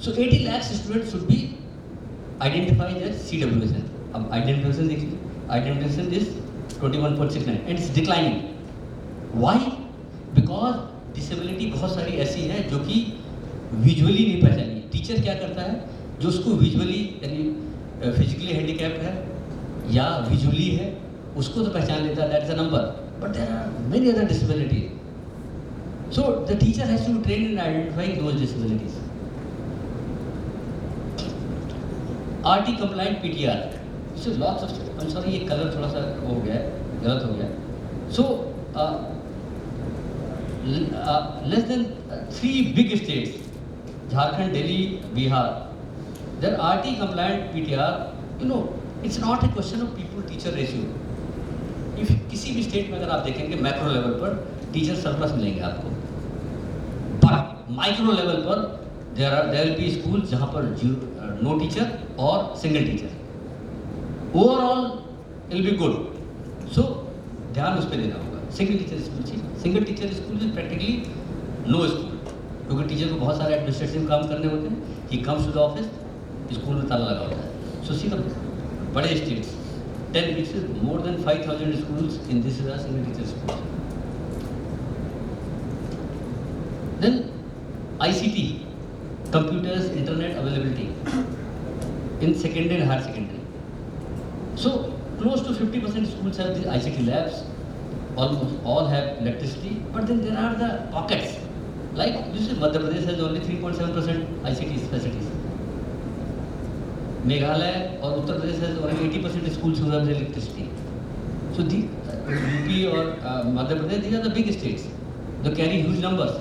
So 80 lakhs students should be identified as CWSN. अब identification देख लीजिए, identification is 21.69 and it's declining. Why? Because disability बहुत सारी ऐसी है जो कि विजुअली नहीं पहचानी। टीचर क्या करता है, जो उसको विजुअली यानी फिजिकली हैंडीकैप्ड है या विजुअली है, उसको तो पहचान लेता है, that is a number, but there are many other disabilities. So the teacher has to train in identifying those disabilities. RT compliant PTR. So lots of, I'm sorry ये colour थोड़ा सा हो गया है, गलत हो गया. So less than 3 big states, Jharkhand, Delhi, Bihar, their RT compliant PTR, you know, it's not a question of people teacher ratio. If किसी भी स्टेट में अगर आप देखेंगे मैक्रो लेवल पर टीचर सरप्लस मिलेंगे आपको, बट माइक्रो लेवल पर there will be schools जहाँ पर no teacher or single teacher. Overall it will be good. So ध्यान उस पर देना होगा. सिंगल टीचर स्कूल चाहिए. Single teacher school is practically no school, क्योंकि टीचर को बहुत सारे एडमिनिस्ट्रेटिव काम करने होते हैं. He comes to the office, school में ताला लगा होता है. सो सी द बड़े states 10 weeks more than 5,000 schools in this is a single teacher school. Then ICT, computers, internet availability in secondary and higher secondary. So close to 50% schools have the ICT labs. Almost all have electricity, but then there are the pockets. Like this is Madhya Pradesh has only 3.7% ICT facilities. Meghalaya or Uttar Pradesh has only 80% schools who have the electricity. So the UP or Madhya Pradesh, these are the big states. They carry huge numbers.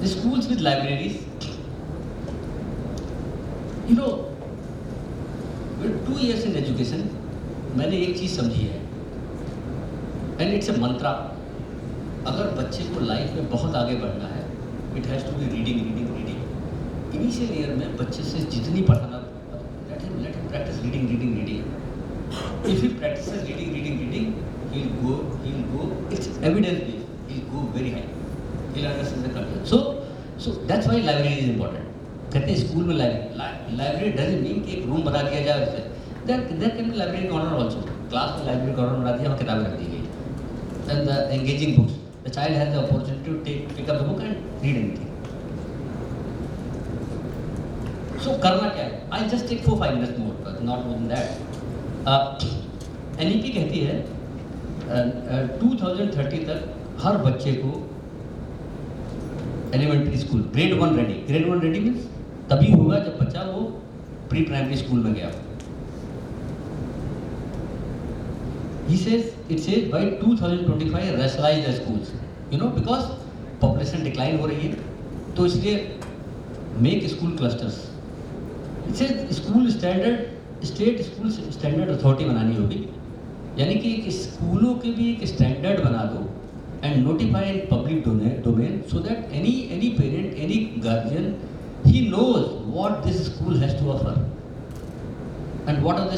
The schools with libraries, you know, with 2 years in education, मैंने एक चीज़ समझी है, and it's a मंत्रा. अगर बच्चे को life में बहुत आगे बढ़ना है, it has to be reading reading reading. Initial year में बच्चे से जितनी पढ़ाना, let him practice reading reading reading. If he practises reading reading reading, he will go, it's evidence based, he will go very high, he will understand the concept. So that's why library is important. कहते हैं school में library doesn't mean कि एक room बना दिया जाए उससे. There can be library corner also. Class में लाइब्रेरी कॉर्नर बना दिया, वहाँ किताबें रख दी गई. Then the engaging books, the child has the opportunity to pick up the book and read anything. So करना क्या है? I just take 4-5 minutes more, not more than that. NEP कहती है 2030 तक हर बच्चे को elementary school grade 1 ready. Grade 1 ready means तभी होगा जब बच्चा वो प्री प्राइमरी स्कूल में गया. He says, it says by 2025 rationalize the schools, you know, because population decline हो रही है, तो इसलिए make school clusters. It says school standard, state school standard authority बनानी होगी, यानी कि स्कूलों के भी एक स्टैंडर्ड बना दो and notify in public domain so that any parent, any guardian, he knows what this school has to offer and what are the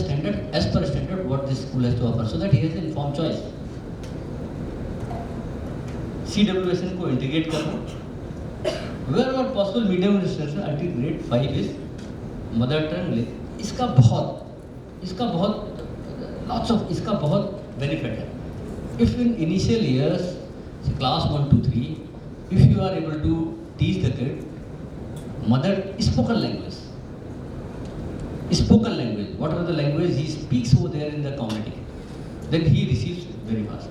standard, as per standard what this school has to offer, so that he has an informed choice. CWSN को integrate करना, wherever possible medium instruction until grade 5 is mother tongue. इसका बहुत benefit है. If in initial years, class 1 to 3, if you are able to teach the kid mother spoken language, whatever the language he speaks over there in the community, then he receives very fast.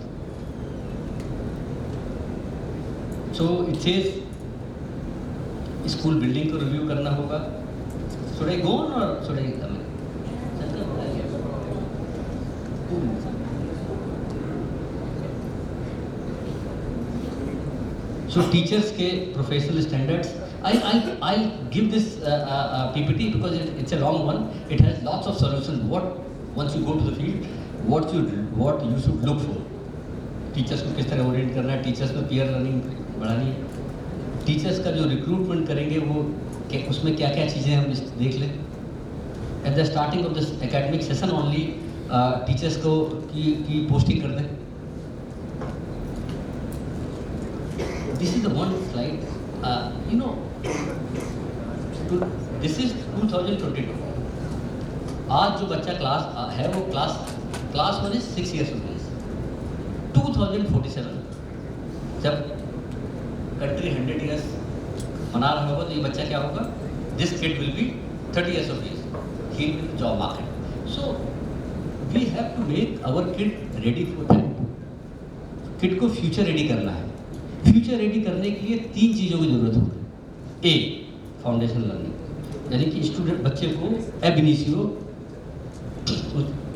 So it says school building को review करना होगा. Should I go on or should I come in? So teachers के professional standards, I'll give this PPT because it's a long one. It has lots of solutions. Once you go to the field, what you should look for. Teachers को किस तरह Orient करना है, teachers में peer learning बढ़ानी है, teachers का जो रिक्रूटमेंट करेंगे वो उसमें क्या क्या चीज़ें हम देख लें. At the starting of this academic session only teachers को की पोस्टिंग कर दें. this is the one slide. You know, this is 2022. आज जो बच्चा क्लास है वो class 1 is 6 years of age. 2047 जब कंट्री 100 years मना रहा होगा तो ये बच्चा क्या होगा? This kid will be 30 years of age. He will be job market. So we have to make our kid ready for that. Kid को फ्यूचर रेडी करना है. फ्यूचर रेडी करने के लिए 3 चीज़ों की ज़रूरत होगी. ए, फाउंडेशन लर्निंग, यानी कि स्टूडेंट बच्चे को एब इनिशियो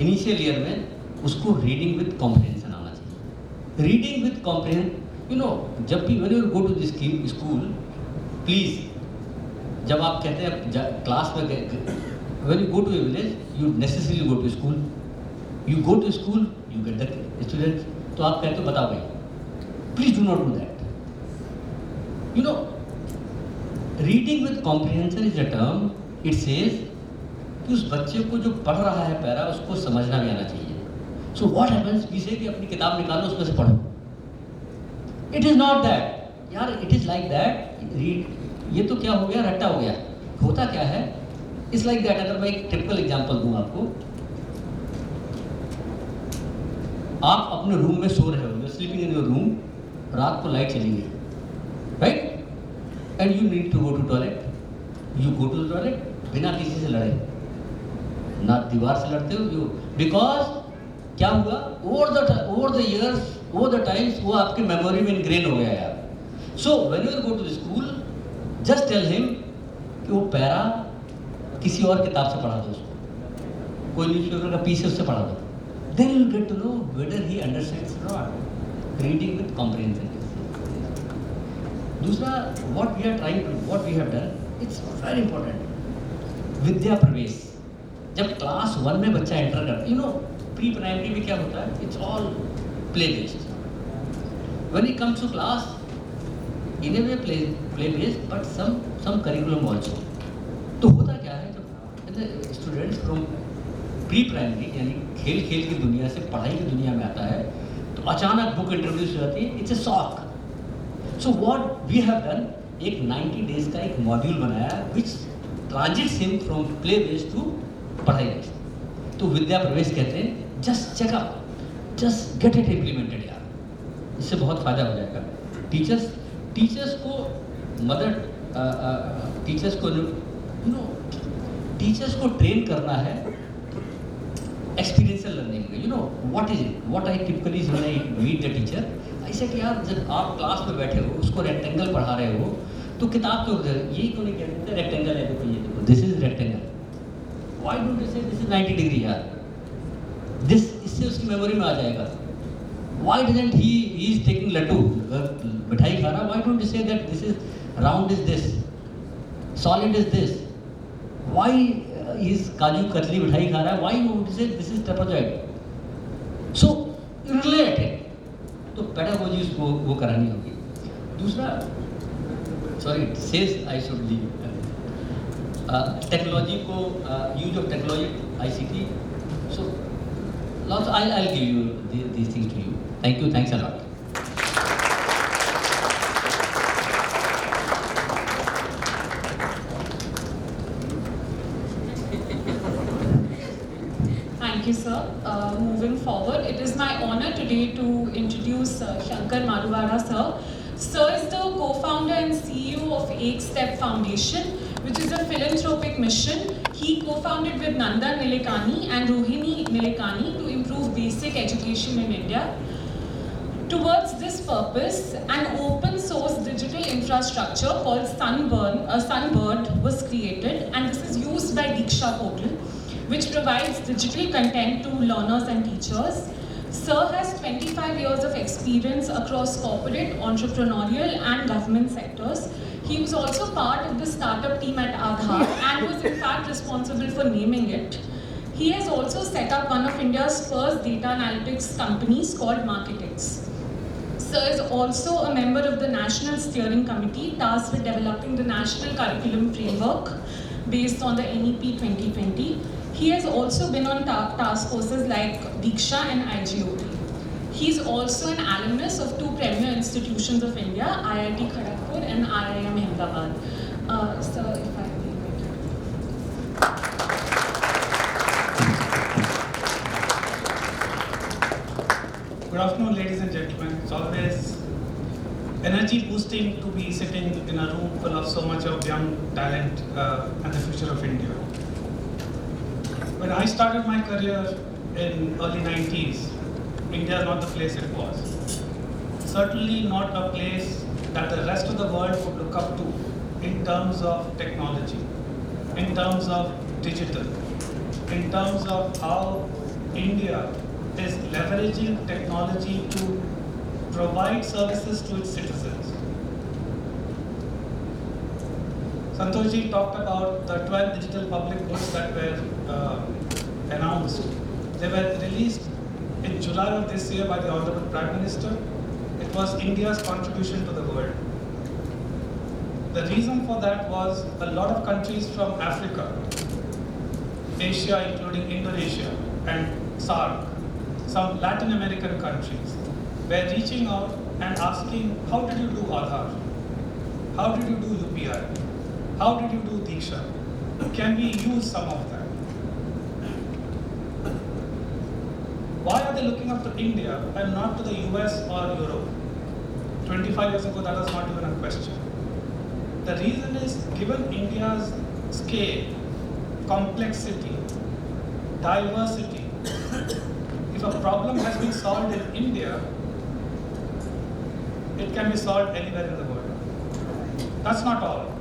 इनिशियल ईयर में उसको रीडिंग विद कॉम्प्रिहेंशन आना चाहिए. Reading with comprehension, you know, जब भी when you go to this school, please, जब आप कहते हैं क्लास में, when you go to a village, you necessarily go to school. You go to school, you get the student. तो आप कहते हो बताओ भाई, please do not do that. You know, reading with comprehension is a term. It says कि उस बच्चे को जो पढ़ रहा है पैरा उसको समझना भी आना चाहिए. सो व्हाट हैपेंस, वी से कि अपनी किताब निकालो उसमें से पढ़ो. इट इज नॉट दैट यार, it is like that. Read, ये तो क्या हो गया, रट्टा हो गया. होता क्या है, इट्स लाइक दैट. अगर मैं एक टिपिकल एग्जांपल दूं आपको, आप अपने रूम में सो रहे हो, you sleeping in your room, रात को लाइट चली गई, right, and you need to go to toilet. You go to toilet बिना किसी से लड़े, ना दीवार से लड़ते हो, यू, बिकॉज क्या हुआ, over the years, over the times, वो आपके मेमोरी में इनग्रेन हो गया यार. So when you go to the school, just tell him कि वो पैरा किसी और किताब से पढ़ा दो उसको, कोई न्यूज़पेपर का पीस है उससे पढ़ा दो. Then you will get to know whether he understands or not. Reading with comprehension. दूसरा, what we are trying to, what we have done, it's very important. विद्या प्रवेश, जब क्लास 1 में बच्चा एंटर करता, you know, प्री प्राइमरी में क्या होता है, it's all play based. When he comes to class, in a way play based, but some curriculum also. तो होता क्या है, जब students from प्री प्राइमरी यानी खेल की दुनिया से पढ़ाई की दुनिया में आता है, तो अचानक बुक इंट्रोड्यूस हो जाती है. It's a shock. So what we have done, एक 90 डेज का एक मॉड्यूल बनाया which transits him from play based to पढ़ाई बेस्ड. तो विद्या प्रवेश कहते हैं, just checkup, just get it implemented यार, इससे बहुत फ़ायदा हो जाएगा. टीचर्स को टीचर्स को ट्रेन करना है एक्सपीरियंशियल लर्निंग में. You know what is it, what I typically when I meet the teacher, ऐसे कि यार जब आप क्लास में बैठे हो, उसको रेक्टेंगल पढ़ा रहे हो, तो किताब के उधर यही क्यों नहीं कहते रेक्टेंगल है, देखो ये देखो, this is rectangle. Why don't you say this is 90 degree यार, दिस, इससे उसकी मेमोरी में आ जाएगा. Why doesn't he is taking laddu, मिठाई खा रहा, why don't you say that this is round is this, solid is this. Why इस काजू कतली मिठाई खा रहा है, why would say this is trapezoid. So relate है, तो पेडागोजी उसको वो करानी होगी. दूसरा, sorry, says I should leave, technology को, use of technology, ICT. So lots, I'll give you these things to you. Thank you, thanks a lot. Thank you, sir. Moving forward, it is my honor today to introduce Shankar Maruvada, sir. Sir is the co-founder and CEO of Ek Step Foundation, which is a philanthropic mission. He co-founded with Nandan Nilekani and Rohini Nilekani to improve basic education in India. Towards this purpose, an open source digital infrastructure called Sunbird was created, and this is used by Diksha Portal, which provides digital content to learners and teachers. Sir has 25 years of experience across corporate, entrepreneurial and government sectors. He was also part of the startup team at Aadhaar and was in fact responsible for naming it. He has also set up one of India's first data analytics companies called Marketix. Sir is also a member of the National Steering Committee tasked with developing the National Curriculum Framework based on the NEP 2020. He has also been on task forces like Diksha and IGOT. He's also an alumnus of two premier institutions of India, IIT Kharagpur and IIM Ahmedabad. Sir, if I may invite you. Good afternoon, ladies and gentlemen. It's always energy boosting to be sitting in a room full of so much of young talent and the future of India. When I started my career in early 90s, India is not the place it was. Certainly not a place that the rest of the world would look up to in terms of technology, in terms of digital, in terms of how India is leveraging technology to provide services to its citizens. Santoshji talked about the 12 digital public goods that were announced. They were released in July of this year by the Honorable Prime Minister. It was India's contribution to the world. The reason for that was a lot of countries from Africa, Asia including Indonesia and SAARC, some Latin American countries, were reaching out and asking, how did you do Aadhaar? How did you do UPI? How did you do Diksha? Can we use some of that? Why are they looking up to India and not to the US or Europe? 25 years ago, that was not even a question. The reason is, given India's scale, complexity, diversity, if a problem has been solved in India, it can be solved anywhere in the world. That's not all.